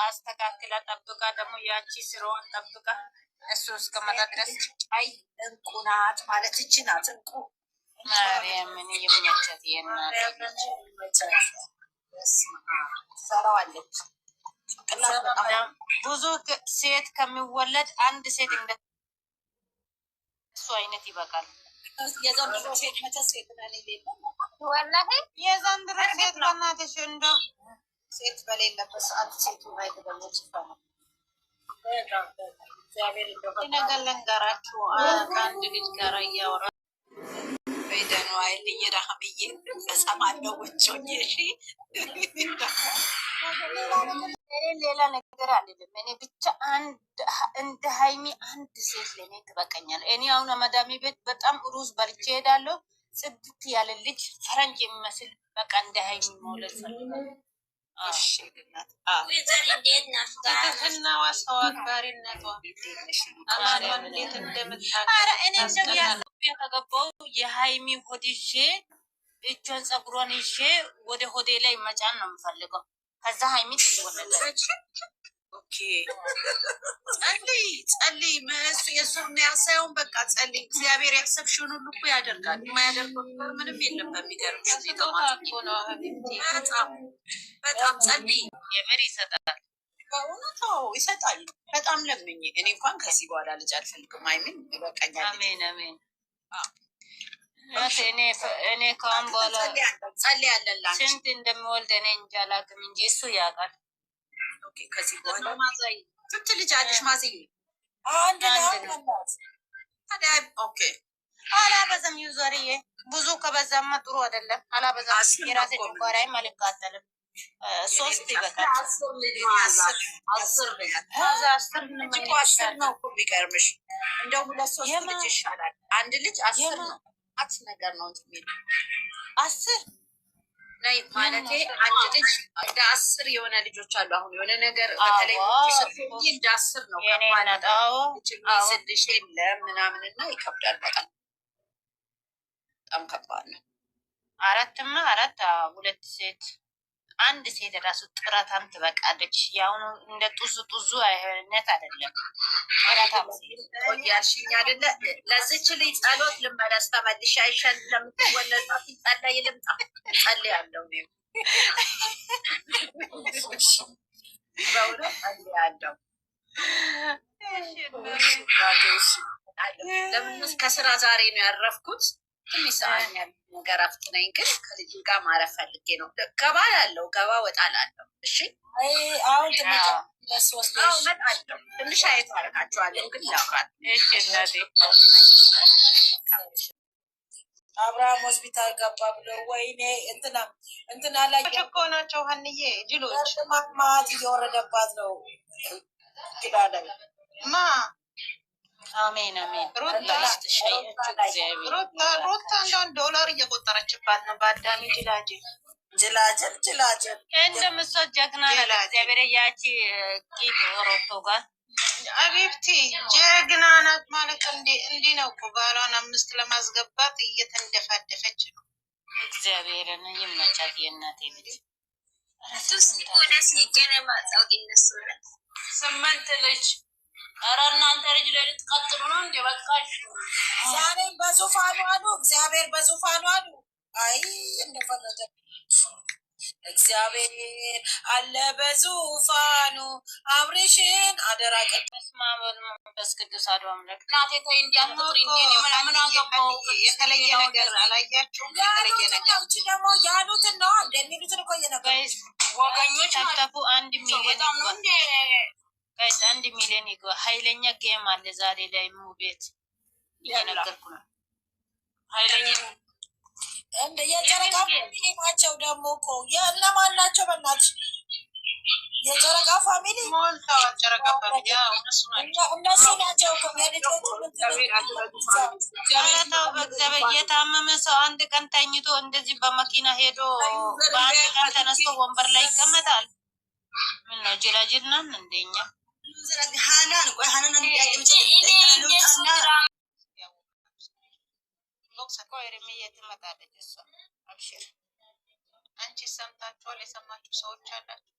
አስተካክላ ጠብቃ ደግሞ ያቺ ስራዋን ጠብቃ እሱ እስከመጣ ድረስ አይ እንቁ ናት ማለት እቺ ናት እንቁ ማርያምን የሚያቸት ሰራዋለች። ብዙ ሴት ከሚወለድ አንድ ሴት እንደ እሱ አይነት ይበቃል። የዘንድሮ ሴት መቼ ሴት ነን ወላሂ የዘንድሮ ሴት በእናትሽ እንደው ሴት በሌለበት ሰዓት ሴቱ አይደለች ይባላል። ነገር ልንገራችሁ ከአንድ ልጅ ጋር እያወራ በይደኑ አይል እየራህብዬ በሰማለው ውጭ ሌላ ነገር አልልም። እኔ ብቻ እንደ ሀይሚ አንድ ሴት ለእኔ ትበቀኛል። እኔ አሁን አመዳሚ ቤት በጣም ሩዝ በልቼ ሄዳለሁ። ጽድት ያለ ልጅ ፈረንጅ የሚመስል በቃ እንደ ሀይሚ መውለድ ፈልጋለሁ። ትህትናዋ ሰው አክባሪነቷ አማኗን እንዴት እንደምታውቅ ከገባው የሀይሚ ሆድ ይዤ እጇን ጸጉሯን ይዤ ወደ ሆዴ ላይ መጫን ነው የምፈልገው። ከዛ ሀይሚ ትወለዳለች። ጸልይ የሱን ያሳየውን በቃ ጸልይ። እግዚአብሔር ያሰብሽውን ሁሉ እኮ ያደርጋል። የማያደርገው ምንም የለም። በሚገርምሽ በጣም ጸልይ። የምር ይሰጣል፣ በእውነቱ ይሰጣል። በጣም ለምኝ። እኔ እንኳን ከዚህ በኋላ ልጅ አልፈልግም። አይምን ይበቃኛል። አሜን አሜን። እኔ ከአሁን በኋላ ጸልይ ያለላችሁ ስንት እንደሚወልድ እኔ እንጃ አላውቅም እንጂ እሱ ያውቃል። ከዚህ በኋላ ማዘይ ስንት ልጅ አለሽ? ማዘይ አንድ ነው። ታዲያ ኦኬ አላበዛም። ዩዘርዬ ብዙ ከበዛማ ጥሩ አይደለም። አላበዛም። የራሴ ጨጓራዬ አልቃጠልም። 3 ይበቃል። 10 ነው እኮ የሚገርምሽ። እንደው 2-3 ልጅ ይሻላል። አንድ ልጅ 10 ነው። ነገር ነው እንትን 10 ላይ ማለት አንድ ልጅ እንደ 10 የሆነ ልጆች አሉ። አሁን የሆነ ነገር በተለይ ሰፊ እንደ 10 ነው ከማለት ስድሽ የለም ምናምንና ይከብዳል። በጣም ከባድ ነው። 4 2 ሴት አንድ ሴት ራሱ ጥረታም ትበቃለች። ያሁኑ እንደ ጡዙ አይነት አይደለም። ጥረታም ያልሽኝ አይደለ? ለዚች ልጅ ጸሎት ልመለስ ተመልሼ አይሻል ለምትወለድ ጸለይ ልምጣ ጸልያለሁ ነው በእውነት ጸልያለሁ። ለምን ከስራ ዛሬ ነው ያረፍኩት። ትንሽ ሰዓት ነገር አፍጥነኝ፣ ግን ከልጅ ጋር ማረፍ ፈልጌ ነው። ገባ ያለው ገባ ወጣላለሁ። እሺ አሁን ትንሽ አየት አረጋቸዋለሁ፣ ግን ላውራት። እሺ እናቴ አብርሃም ሆስፒታል ገባ ብሎ ወይኔ እንትና ላይ እኮ ናቸው ሀንዬ ጅሎች ማማት እየወረደባት ነው ይላል ማ አሜን አሜን። ሩታ እንደውን ዶላር እየቆጠረችባት ነው። በአዳሚ ጅላጅል እንደምትሰጥ ጀግና ነው። እግዚአብሔር ያቺ ቂጥ ሮቶ ጋር አቤብቲ ጀግና ናት ማለት እንዲህ ነው እኮ። ባሏን 5 ለማስገባት እየተንደፋደፈች ነው። እግዚአብሔርን ይመቻት የእናቴ ልጅ። 8 ልጅ ኧረ እናንተ ልጅ ላይ ልትቀጥሉ ነው እንዴ? በቃሽ። ዛሬም በዙፋኑ አሉ። እግዚአብሔር በዙፋኑ አሉ። አይ እንደፈረደ እግዚአብሔር አለ በዙፋኑ። አብሬሽን አደራ ቅዱስ ማመን መንፈስ ቅዱስ አዶ አምላክ ናቴ ተይ እንዲያትጥሪ እንዴ ምን አገባው? የተለየ ነገር አላያችሁም? የተለየ ነገር ደግሞ ያሉትን ነው እንደሚሉትን እኮ እየነገሩ ወገኞች ታታፉ 1 ሚሊዮን ነው እንዴ? ጋይስ 1 ሚሊዮን ይገባ። ኃይለኛ ጌም አለ ዛሬ ላይ ሙ ቤት እየነገርኩ ነው። ኃይለኛ እንደ የጨረቃ ፋሚሊ ናቸው። ደግሞ እኮ የእነማን ናቸው? በእናትሽ የጨረቃ ፋሚሊ ሞልታው ጨረቃ ፋሚሊ እነሱ ናቸው እኮ የልጆቹ ጀረታው በእግዚአብሔር የታመመ ሰው 1 ቀን ተኝቶ እንደዚህ በመኪና ሄዶ በአንድ ቀን ተነስቶ ወንበር ላይ ይቀመጣል። ምን ነው ጅላጅል ነን እንደኛ ሀናን ወይ ሀናን አንቺ ሰምታችኋል? የሰማችሁ ሰዎች አላችሁ?